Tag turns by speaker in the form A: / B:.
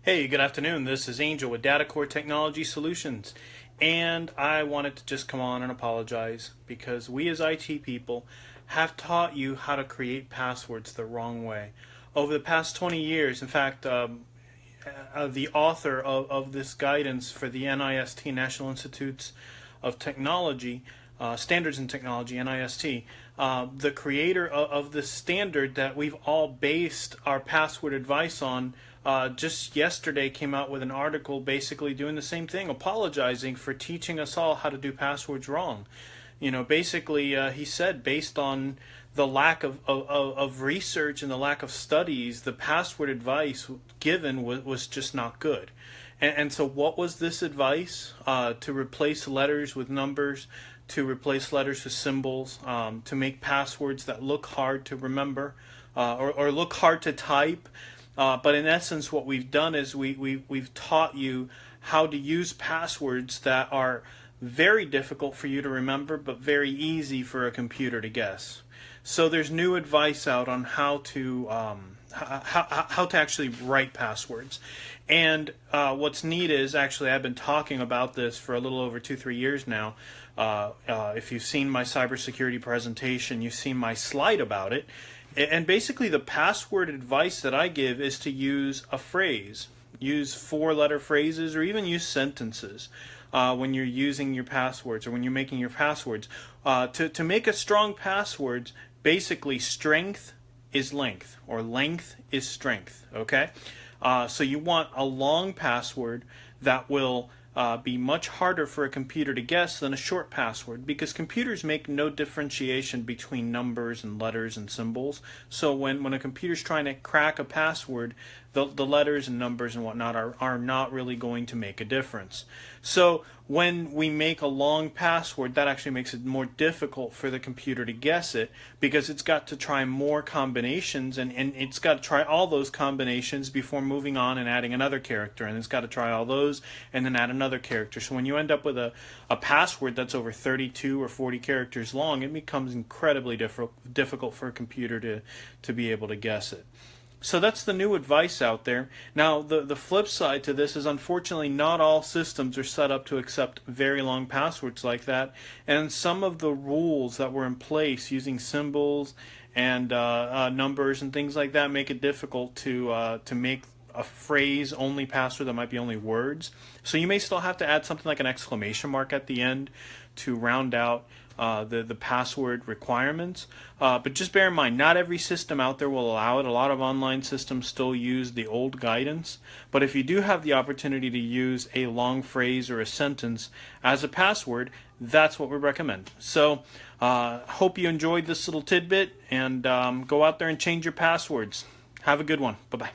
A: Hey, good afternoon. This is Angel with Data Core Technology Solutions. And I wanted to just come on and apologize because we as IT people have taught you how to create passwords the wrong way. Over the past 20 years, in fact, the author of this guidance for the NIST, National Institutes of Technology, Standards in Technology, NIST, the creator of this standard that we've all based our password advice on, just yesterday came out with an article basically doing the same thing, apologizing for teaching us all how to do passwords wrong. Basically, he said based on the lack of research and the lack of studies, the password advice given was just not good. And so what was this advice? To replace letters with numbers, to replace letters with symbols, to make passwords that look hard to remember, or look hard to type. But in essence, what we've done is we've taught you how to use passwords that are very difficult for you to remember, but very easy for a computer to guess. So there's new advice out on how to actually write passwords. And what's neat is actually I've been talking about this for a little over 2-3 years now. If you've seen my cybersecurity presentation, you've seen my slide about it. And basically the password advice that I give is to use a phrase. Use 4-letter phrases or even use sentences when you're using your passwords or when you're making your passwords. To make a strong password, basically strength is length or length is strength, okay? So you want a long password that will be much harder for a computer to guess than a short password, because computers make no differentiation between numbers and letters and symbols. So when a computer's trying to crack a password, the letters and numbers and whatnot are not really going to make a difference. So when we make a long password, that actually makes it more difficult for the computer to guess it, because it's got to try more combinations, and it's got to try all those combinations before moving on and adding another character, and it's got to try all those and then add another character. So when you end up with a password that's over 32 or 40 characters long, it becomes incredibly difficult for a computer to be able to guess it. So that's the new advice out there. Now, the flip side to this is, unfortunately, not all systems are set up to accept very long passwords like that. And some of the rules that were in place using symbols and numbers and things like that make it difficult to make a phrase-only password that might be only words. So you may still have to add something like an exclamation mark at the end to round out the password requirements. But just bear in mind, not every system out there will allow it. A lot of online systems still use the old guidance. But if you do have the opportunity to use a long phrase or a sentence as a password, that's what we recommend. So hope you enjoyed this little tidbit, and go out there and change your passwords. Have a good one. Bye-bye.